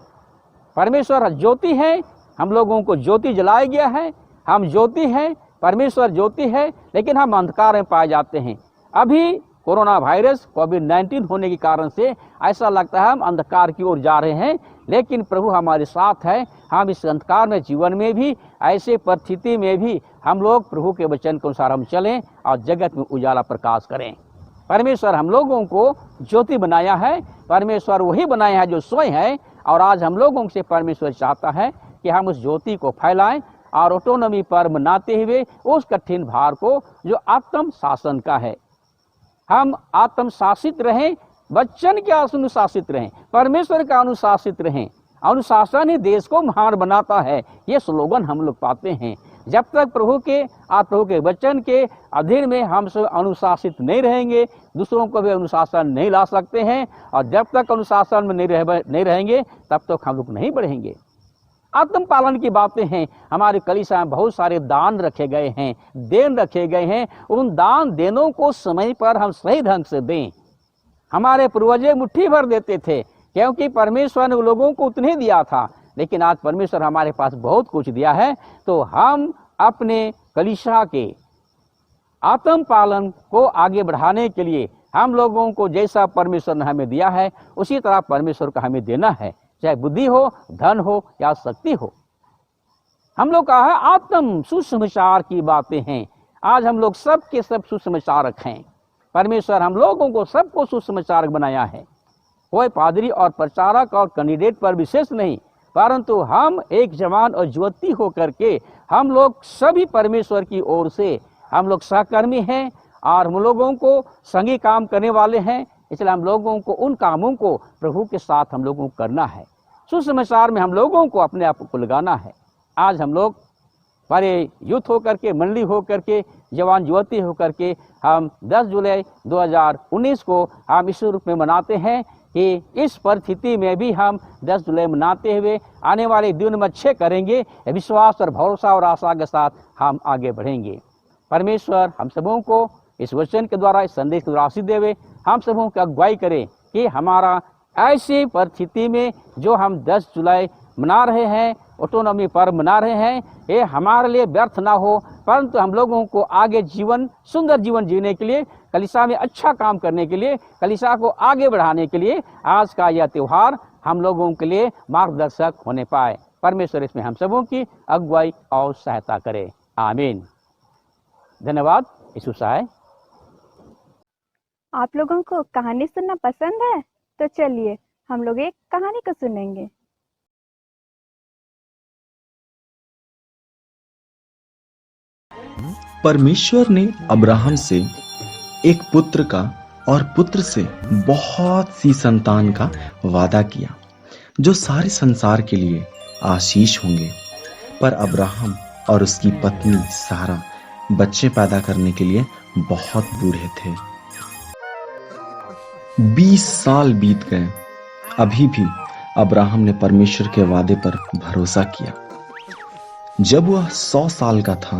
परमेश्वर ज्योति है, हम लोगों को ज्योति जलाया गया है, हम ज्योति हैं, परमेश्वर ज्योति है, लेकिन हम अंधकार में पाए जाते हैं। अभी कोरोना वायरस कोविड-19 होने के कारण से ऐसा लगता है हम अंधकार की ओर जा रहे हैं, लेकिन प्रभु हमारे साथ है। हम इस अंधकार में जीवन में भी, ऐसे परिस्थिति में भी हम लोग प्रभु के वचन के अनुसार हम चलें और जगत में उजाला प्रकाश करें। परमेश्वर हम लोगों को ज्योति बनाया है, परमेश्वर वही बनाया है जो स्वयं है, और आज हम लोगों से परमेश्वर चाहता है कि हम उस ज्योति को फैलाएं और ऑटोनॉमी पर मनाते हुए उस कठिन भार को जो आत्म शासन का है, हम आत्म शासित रहें, वचन के अनुशासित रहें, परमेश्वर का अनुशासित रहें। अनुशासन ही देश को महान बनाता है, ये स्लोगन हम लोग पाते हैं। जब तक प्रभु के वचन के अधीन में हम सब अनुशासित नहीं रहेंगे, दूसरों को भी अनुशासन नहीं ला सकते हैं, और जब तक अनुशासन में नहीं रहेंगे तब तक हम लोग नहीं बढ़ेंगे। आत्म पालन की बातें हैं। हमारे कलीसिया में बहुत सारे दान रखे गए हैं, देन रखे गए हैं। उन दान देनों को समय पर हम सही ढंग से दें। हमारे पूर्वजे मुट्ठी भर देते थे, क्योंकि परमेश्वर ने लोगों को उतने दिया था, लेकिन आज परमेश्वर हमारे पास बहुत कुछ दिया है। तो हम अपने कलीसिया के आत्म पालन को आगे बढ़ाने के लिए हम लोगों को जैसा परमेश्वर ने हमें दिया है, उसी तरह परमेश्वर को हमें देना है, चाहे बुद्धि हो, धन हो या शक्ति हो। हम लोग कहा है आत्म सुसमाचार की बातें हैं। आज हम लोग सब के सब सुसमाचारक हैं। परमेश्वर हम लोगों को सबको सुसमाचारक बनाया है। कोई पादरी और प्रचारक और कैंडिडेट पर विशेष नहीं, परंतु हम एक जवान और युवती होकर के हम लोग सभी परमेश्वर की ओर से हम लोग सहकर्मी हैं, और हम लोगों को संगी काम करने वाले हैं। इसलिए हम लोगों को उन कामों को प्रभु के साथ हम लोगों को करना है। सुसमाचार में हम लोगों को अपने आप को लगाना है। आज हम लोग बड़े यूथ होकर के, मंडली होकर के, जवान युवती होकर के हम 10 जुलाई 2019 को हम इस रूप में मनाते हैं कि इस परिस्थिति में भी हम 10 जुलाई मनाते हुए आने वाले दिन में अच्छे करेंगे। विश्वास और भरोसा और आशा के साथ हम आगे बढ़ेंगे। परमेश्वर हम सबों को इस वचन के द्वारा, इस संदेश के द्वारा आशीष देवे। हम सबों की अगुवाई करें कि हमारा ऐसी परिस्थिति में जो हम 10 जुलाई मना रहे हैं, ऑटोनॉमी पर्व मना रहे हैं, ये हमारे लिए व्यर्थ ना हो, परंतु हम लोगों को आगे जीवन, सुंदर जीवन जीने के लिए, कलीसिया में अच्छा काम करने के लिए, कलीसिया को आगे बढ़ाने के लिए आज का यह त्यौहार हम लोगों के लिए मार्गदर्शक होने पाए। परमेश्वर इसमें हम सबों की अगुवाई और सहायता करे। आमीन। धन्यवाद। यीशु सहाय। आप लोगों को कहानी सुनना पसंद है? तो चलिए हम लोग एक कहानी को सुनेंगे। परमेश्वर ने अब्राहम से एक पुत्र का और पुत्र से बहुत सी संतान का वादा किया, जो सारे संसार के लिए आशीष होंगे। पर अब्राहम और उसकी पत्नी सारा बच्चे पैदा करने के लिए बहुत बूढ़े थे। 20 साल बीत गए, अभी भी अब्राहम ने परमेश्वर के वादे पर भरोसा किया। जब वह 100 साल का था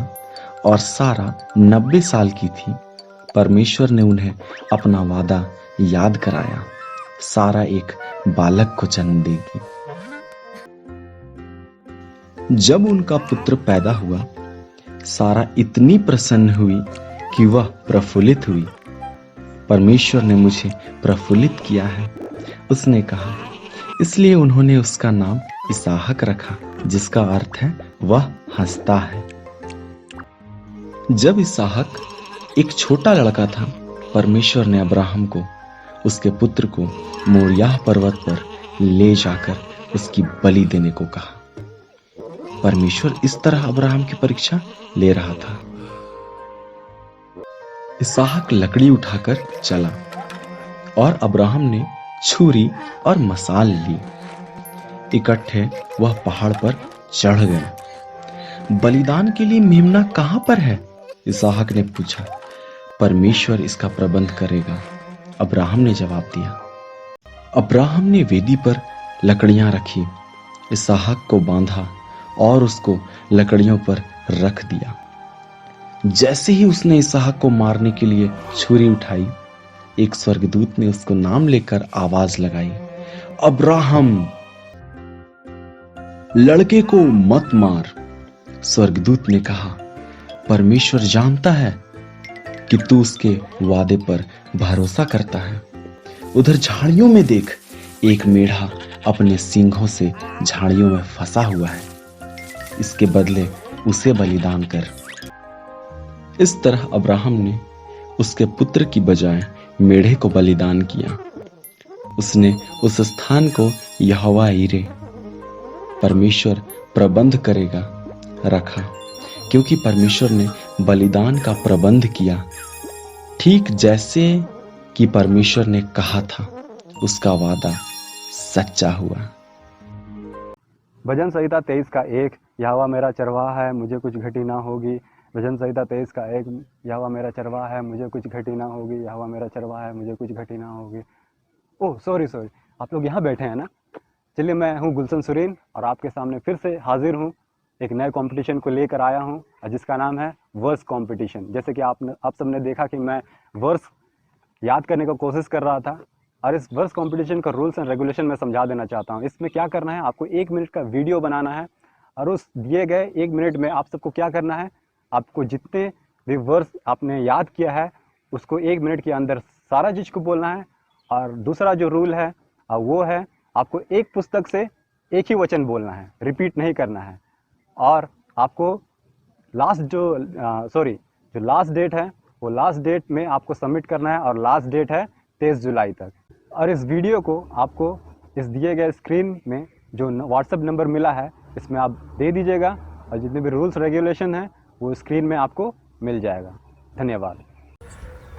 और सारा 90 साल की थी, परमेश्वर ने उन्हें अपना वादा याद कराया। सारा एक बालक को जन्म देगी। जब उनका पुत्र पैदा हुआ, सारा इतनी प्रसन्न हुई कि वह प्रफुल्लित हुई। परमेश्वर ने मुझे प्रफुल्लित किया है, उसने कहा। इसलिए उन्होंने उसका नाम इसहाक रखा, जिसका अर्थ है वह हंसता है। जब इसहाक एक छोटा लड़का था, परमेश्वर ने अब्राहम को उसके पुत्र को मोरियाह पर्वत पर ले जाकर उसकी बलि देने को कहा। परमेश्वर इस तरह अब्राहम की परीक्षा ले रहा था। इसहाक लकड़ी उठाकर चला और अब्राहम ने छुरी और मसाल ली। इकट्ठे वह पहाड़ पर चढ़ गए। बलिदान के लिए मेमना कहां पर है? इसहाक ने पूछा। परमेश्वर इसका प्रबंध करेगा, अब्राहम ने जवाब दिया। अब्राहम ने वेदी पर लकड़ियां रखी, इसहाक को बांधा और उसको लकड़ियों पर रख दिया। जैसे ही उसने इसहाक को मारने के लिए छुरी उठाई, एक स्वर्गदूत ने उसको नाम लेकर आवाज लगाई, अब्राहम, लड़के को मत मार। स्वर्गदूत ने कहा, परमेश्वर जानता है कि तू उसके वादे पर भरोसा करता है। उधर झाड़ियों में देख, एक मेढ़ा अपने सींगों से झाड़ियों में फंसा हुआ है, इसके बदले उसे बलिदान कर। इस तरह अब्राहम ने उसके पुत्र की बजाय मेढ़े को बलिदान किया। उसने उस स्थान को यहोवा यीरे, परमेश्वर प्रबंध करेगा, रखा, क्योंकि परमेश्वर ने बलिदान का प्रबंध किया। ठीक जैसे कि परमेश्वर ने कहा था, उसका वादा सच्चा हुआ। भजन संहिता 23 का 1, यहोवा मेरा चरवाहा है, मुझे कुछ घटी ना होगी। भजन संहिता 23 का 1, यहोवा मेरा चरवाहा है, मुझे कुछ घटी ना होगी। यहोवा मेरा चरवाहा है, मुझे कुछ घटी ना होगी। ओह सॉरी, आप लोग यहाँ बैठे हैं ना। चलिए, मैं हूँ गुलशन सुरीन और आपके सामने फिर से हाजिर हूँ एक नए कंपटीशन को लेकर आया हूँ, जिसका नाम है वर्स कंपटीशन। जैसे कि आप सबने देखा कि मैं वर्स याद करने की कोशिश कर रहा था, और इस वर्स कंपटीशन का रूल्स एंड रेगुलेशन मैं समझा देना चाहता हूँ। इसमें क्या करना है, आपको 1 मिनट का वीडियो बनाना है, और उस दिए गए 1 मिनट में आप सबको क्या करना है, आपको जितने भी वर्स आपने याद किया है उसको 1 मिनट के अंदर सारा चीज़ को बोलना है। और दूसरा जो रूल है वो है, आपको एक पुस्तक से एक ही वचन बोलना है, रिपीट नहीं करना है। और आपको जो लास्ट डेट है, वो लास्ट डेट में आपको सबमिट करना है, और लास्ट डेट है 23 जुलाई तक। और इस वीडियो को आपको इस दिए गए स्क्रीन में जो व्हाट्सएप नंबर मिला है, इसमें आप दे दीजिएगा, और जितने भी रूल्स रेगुलेशन है वो स्क्रीन में आपको मिल जाएगा। धन्यवाद।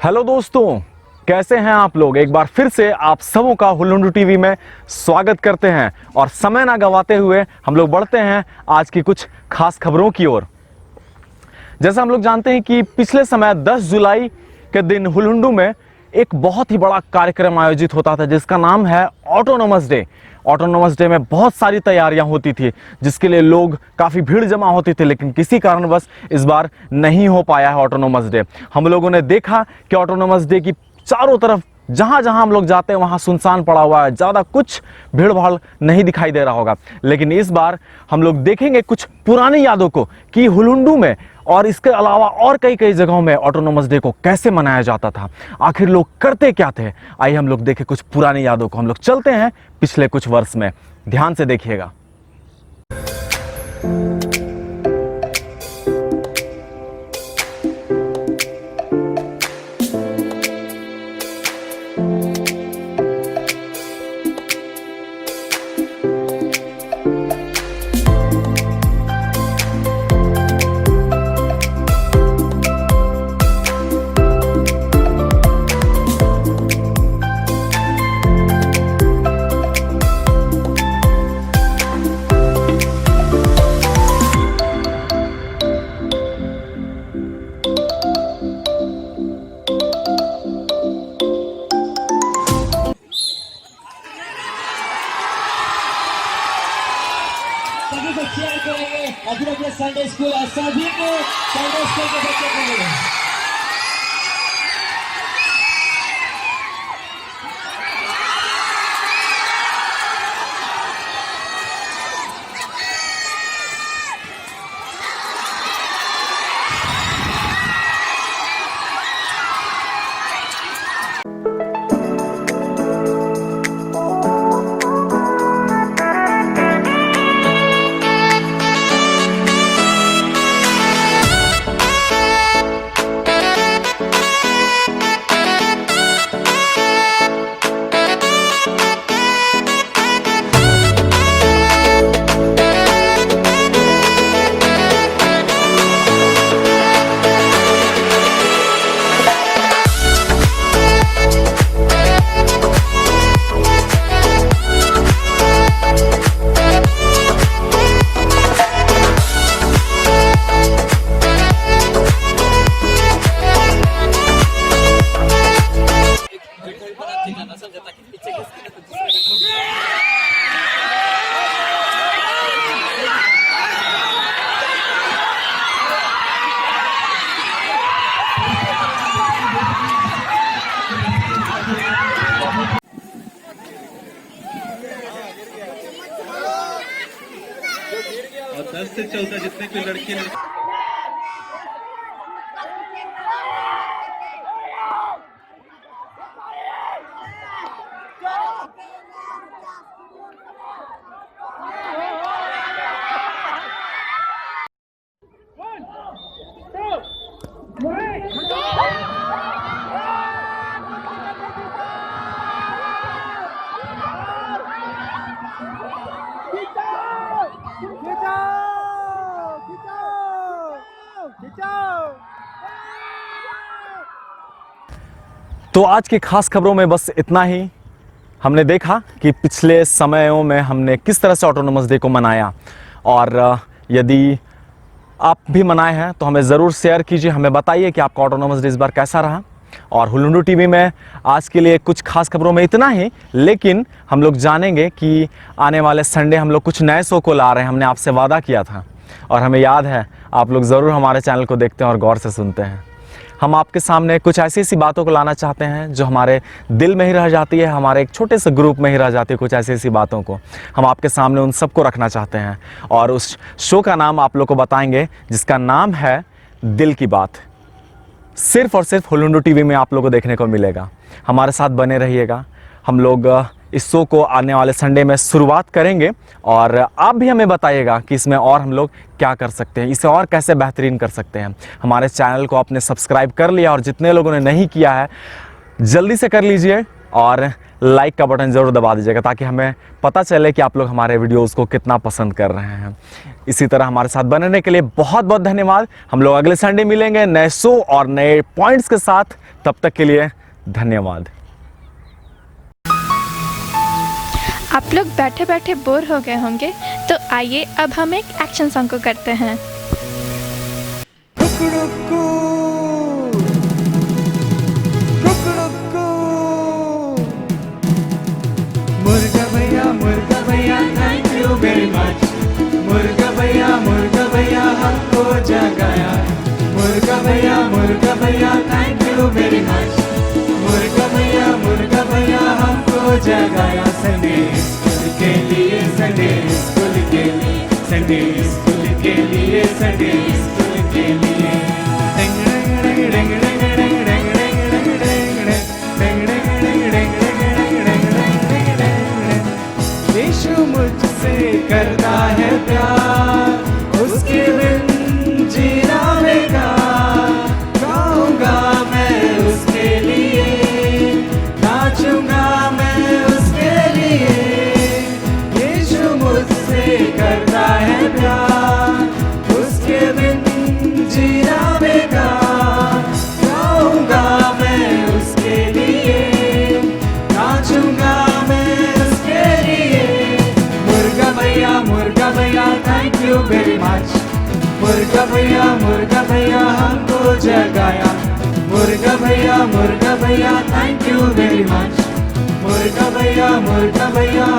हेलो दोस्तों, कैसे हैं आप लोग। एक बार फिर से आप सबों का हुलुंडू टीवी में स्वागत करते हैं, और समय ना गवाते हुए हम लोग बढ़ते हैं आज की कुछ खास खबरों की ओर। जैसा हम लोग जानते हैं कि पिछले समय 10 जुलाई के दिन हुलुंडू में एक बहुत ही बड़ा कार्यक्रम आयोजित होता था, जिसका नाम है ऑटोनोमस डे। ऑटोनोमस डे में बहुत सारी तैयारियां होती थी, जिसके लिए लोग काफ़ी भीड़ जमा होती थी, लेकिन किसी कारणवश इस बार नहीं हो पाया है ऑटोनोमस डे। हम लोगों ने देखा कि ऑटोनोमस डे की चारों तरफ जहां जहां हम लोग जाते हैं वहां सुनसान पड़ा हुआ है, ज़्यादा कुछ भीड़ भाड़ नहीं दिखाई दे रहा होगा। लेकिन इस बार हम लोग देखेंगे कुछ पुरानी यादों को, कि हुलुंडू में और इसके अलावा और कई कई जगहों में ऑटोनोमस डे को कैसे मनाया जाता था, आखिर लोग करते क्या थे। आइए हम लोग देखें कुछ पुरानी यादों को। हम लोग चलते हैं पिछले कुछ वर्ष में, ध्यान से देखिएगा। सभी को शेयर करेंगे, अपने संडे स्कूल सभी को संडे स्कूल के बच्चों को चलता जितने कोई लड़के तो आज की खास खबरों में बस इतना ही। हमने देखा कि पिछले समयों में हमने किस तरह से ऑटोनोमस डे को मनाया, और यदि आप भी मनाए हैं तो हमें ज़रूर शेयर कीजिए, हमें बताइए कि आपका ऑटोनोमस डे इस बार कैसा रहा। और हुलुंडू टीवी में आज के लिए कुछ खास खबरों में इतना ही, लेकिन हम लोग जानेंगे कि आने वाले संडे हम लोग कुछ नए शो को ला रहे हैं। हमने आपसे वादा किया था और हमें याद है, आप लोग ज़रूर हमारे चैनल को देखते हैं और गौर से सुनते हैं। हम आपके सामने कुछ ऐसी ऐसी बातों को लाना चाहते हैं जो हमारे दिल में ही रह जाती है, हमारे एक छोटे से ग्रुप में ही रह जाती है। कुछ ऐसी ऐसी बातों को हम आपके सामने उन सबको रखना चाहते हैं, और उस शो का नाम आप लोग को बताएंगे, जिसका नाम है दिल की बात। सिर्फ और सिर्फ हुलुंडू टीवी में आप लोग को देखने को मिलेगा। हमारे साथ बने रहिएगा। हम लोग इस शो को आने वाले संडे में शुरुआत करेंगे, और आप भी हमें बताइएगा कि इसमें और हम लोग क्या कर सकते हैं, इसे और कैसे बेहतरीन कर सकते हैं। हमारे चैनल को आपने सब्सक्राइब कर लिया, और जितने लोगों ने नहीं किया है जल्दी से कर लीजिए, और लाइक का बटन ज़रूर दबा दीजिएगा, ताकि हमें पता चले कि आप लोग हमारे वीडियोज़ को कितना पसंद कर रहे हैं। इसी तरह हमारे साथ बनने के लिए बहुत बहुत धन्यवाद। हम लोग अगले संडे मिलेंगे नए शो और नए पॉइंट्स के साथ। तब तक के लिए धन्यवाद। आप लोग बैठे बैठे बोर हो गए होंगे, तो आइए अब हम एक एक्शन सॉन्ग को करते हैं। मुर्गा भैया थैंक यू वेरी मच। मुर्गा भैया हमको जगाया। मुर्गा भैया थैंक यू वेरी मच। मुर्गा भैया हमको जगाया। संडे स्कूल के लिए, संडे स्कूल के लिए, संडे स्कूल के लिए, संडे स्कूल के लिए। यीशु मुझसे करता है प्यार, उसके बिन जीना बेकार। गाऊंगा मैं उसके लिए, नाचूंगा मैं उसके लिए। यीशु मुझसे करता है प्यार, उसके बिन जीना बेकार। गाऊंगा मैं उसके लिए, नाचूंगा मैं उसके लिए। मुर्गा भैया थैंक यू वेरी मच। मुर्गा भैया हमको जगाया। मुर्गा भैया थैंक यू वेरी मच। मुर्गा भैया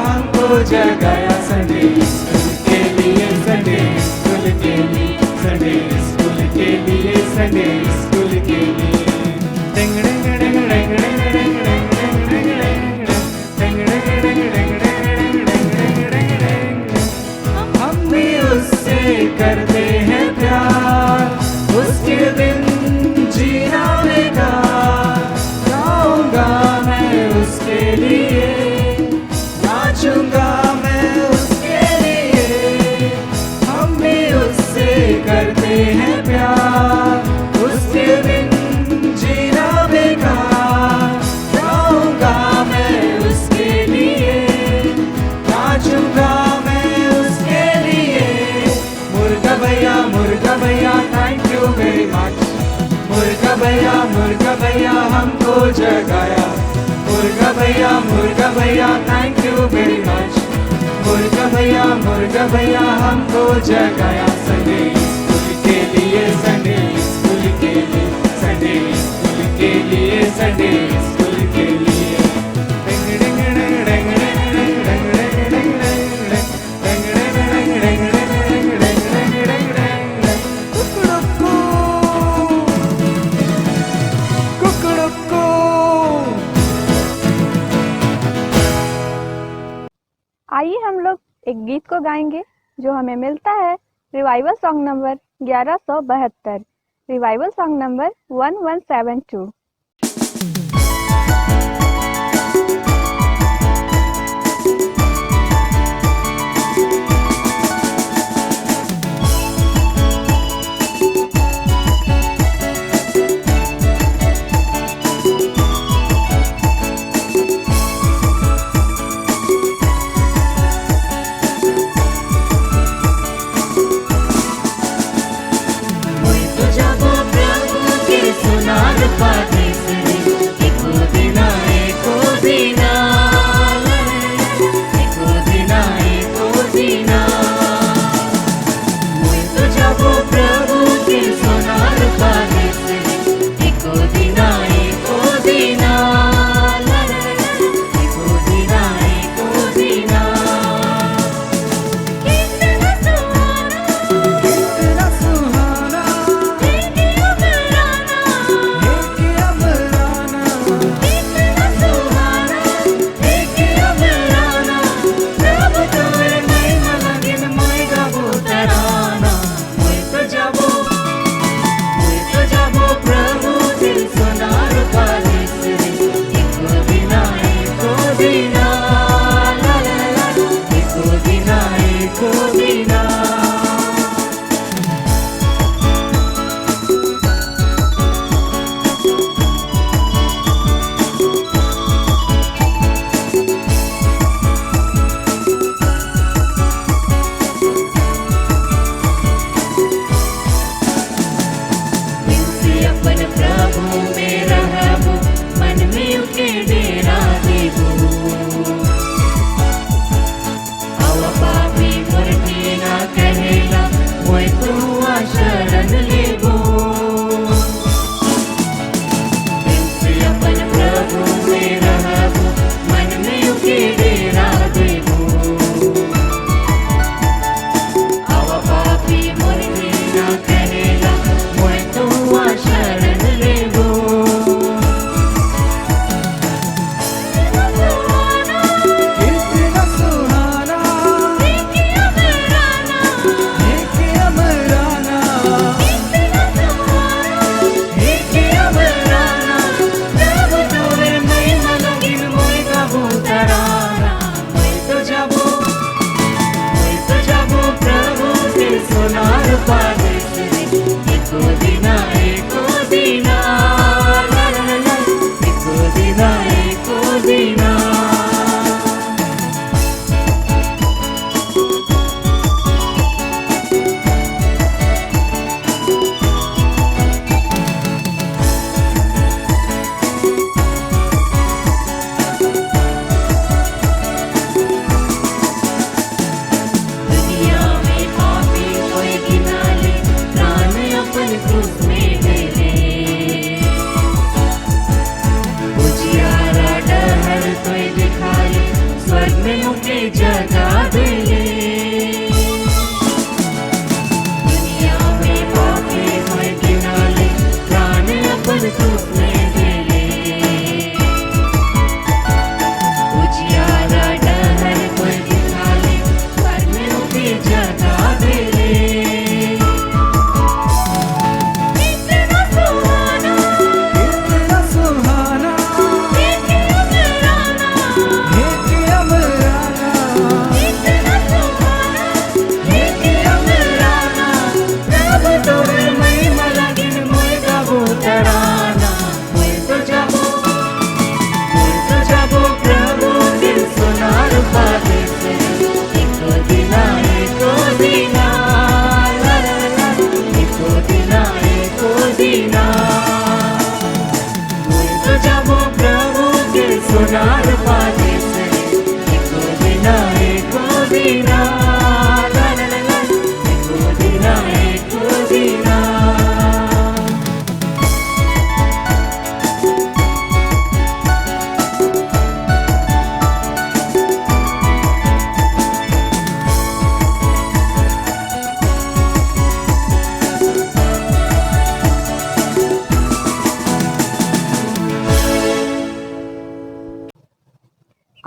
हमको जगाया। संडे स्कूल के लिए, संडे स्कूल के लिए, संडे स्कूल के लिए, संडे स्कूल के लिए। हम भी उससे करते हैं प्यार, उसके बिन जीना बेकार। गाऊंगा मैं उसके लिए, नाचूंगा मैं उसके लिए। हम भी उससे करते हैं प्यार, उसके बिन जीना बेकार। गाऊंगा मैं उसके लिए, नाचूंगा मैं उसके लिए। मुर्गा भैया थैंक यू वेरी मच। मुर्गा भैया हमको जगाया। मुर्गा भैया थैंक यू वेरी मच। मुर्गा भैया हमको जगाया। संडे स्कूल के लिए, संडे स्कूल के लिए, संडे स्कूल के लिए, संडे स्कूल के लिए। आइए हम लोग एक गीत को गाएंगे जो हमें मिलता है revival song number 1172, revival song number 1172।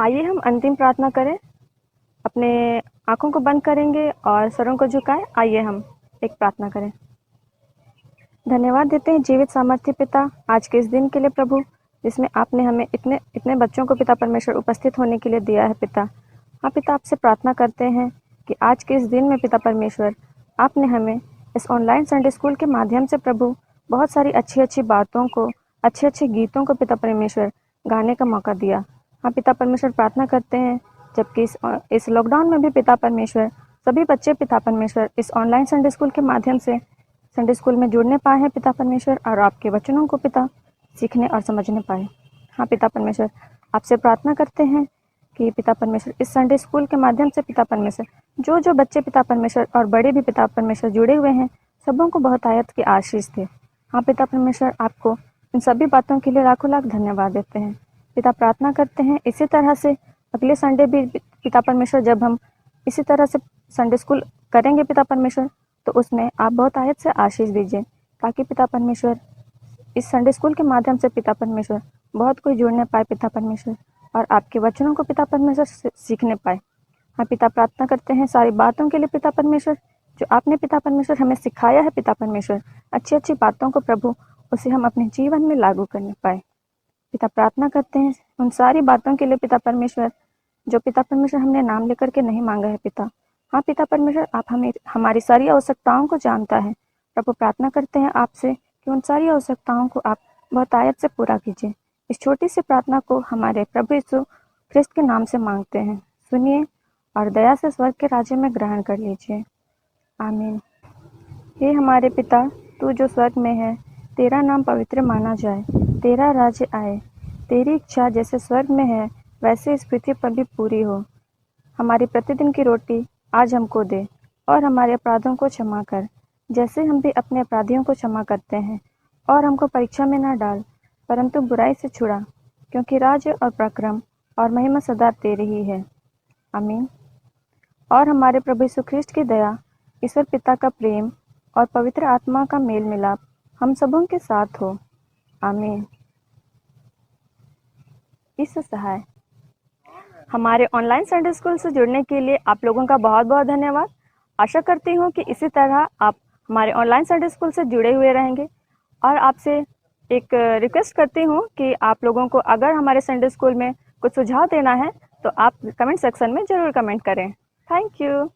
आइए हम अंतिम प्रार्थना करें। अपने आंखों को बंद करेंगे और सरों को झुकाएं। आइए हम एक प्रार्थना करें। धन्यवाद देते हैं जीवित सामर्थ्य पिता आज के इस दिन के लिए प्रभु, जिसमें आपने हमें इतने इतने बच्चों को पिता परमेश्वर उपस्थित होने के लिए दिया है पिता। हाँ पिता, आपसे प्रार्थना करते हैं कि आज के इस दिन में पिता परमेश्वर आपने हमें इस ऑनलाइन संडे स्कूल के माध्यम से प्रभु बहुत सारी अच्छी अच्छी बातों को, अच्छे अच्छे गीतों को पिता परमेश्वर गाने का मौका दिया। हाँ पिता परमेश्वर, प्रार्थना करते हैं जबकि इस लॉकडाउन में भी पिता परमेश्वर सभी बच्चे पिता परमेश्वर इस ऑनलाइन संडे स्कूल के माध्यम से संडे स्कूल में जुड़ने पाए हैं पिता परमेश्वर, और आपके वचनों को पिता सीखने और समझने पाए। हाँ पिता परमेश्वर, आपसे प्रार्थना करते हैं कि पिता परमेश्वर इस संडे स्कूल के माध्यम से पिता परमेश्वर जो जो बच्चे पिता परमेश्वर और बड़े भी पिता परमेश्वर जुड़े हुए हैं, सबों को बहुत आयत की आशीष दे। हाँ पिता परमेश्वर, आपको इन सभी बातों के लिए लाखों लाख धन्यवाद देते हैं पिता। प्रार्थना करते हैं इसी तरह से अगले संडे भी पिता परमेश्वर जब हम इसी तरह से संडे स्कूल करेंगे पिता परमेश्वर, तो उसमें आप बहुत आयत से आशीष दीजिए, ताकि पिता परमेश्वर इस संडे स्कूल के माध्यम से पिता परमेश्वर बहुत कोई जुड़ने पाए पिता परमेश्वर, और आपके वचनों को पिता परमेश्वर सीखने पाए। हाँ पिता, प्रार्थना करते हैं सारी बातों के लिए पिता परमेश्वर, जो आपने पिता परमेश्वर हमें सिखाया है पिता परमेश्वर, अच्छी अच्छी बातों को प्रभु उसे हम अपने जीवन में लागू करने पाए। पिता, प्रार्थना करते हैं उन सारी बातों के लिए पिता परमेश्वर जो पिता परमेश्वर हमने नाम लेकर के नहीं मांगा है पिता। हाँ पिता परमेश्वर, आप हमें हमारी सारी आवश्यकताओं को जानता है प्रभु। प्रार्थना करते हैं आपसे कि उन सारी आवश्यकताओं को आप बहुत आयत से पूरा कीजिए। इस छोटी सी प्रार्थना को हमारे प्रभु यीशु ख्रिस्त के नाम से मांगते हैं, सुनिए और दया से स्वर्ग के राज्य में ग्रहण कर लीजिए। आमीन। हे हमारे पिता, तू जो स्वर्ग में है, तेरा नाम पवित्र माना जाए, तेरा राज्य आए, तेरी इच्छा जैसे स्वर्ग में है वैसे इस पृथ्वी पर भी पूरी हो। हमारी प्रतिदिन की रोटी आज हमको दे, और हमारे अपराधों को क्षमा कर जैसे हम भी अपने अपराधियों को क्षमा करते हैं, और हमको परीक्षा में न डाल परंतु बुराई से छुड़ा, क्योंकि राज्य और पराक्रम और महिमा सदा तेरी ही है। आमीन। और हमारे प्रभु यीशु ख्रिस्ट की दया, ईश्वर पिता का प्रेम और पवित्र आत्मा का मेल मिलाप हम सबों के साथ हो। आमीन। ईश्वर सहाय। हमारे ऑनलाइन संडे स्कूल से जुड़ने के लिए आप लोगों का बहुत बहुत धन्यवाद। आशा करती हूँ कि इसी तरह आप हमारे ऑनलाइन संडे स्कूल से जुड़े हुए रहेंगे, और आपसे एक रिक्वेस्ट करती हूँ कि आप लोगों को अगर हमारे संडे स्कूल में कुछ सुझाव देना है तो आप कमेंट सेक्शन में ज़रूर कमेंट करें। Thank you.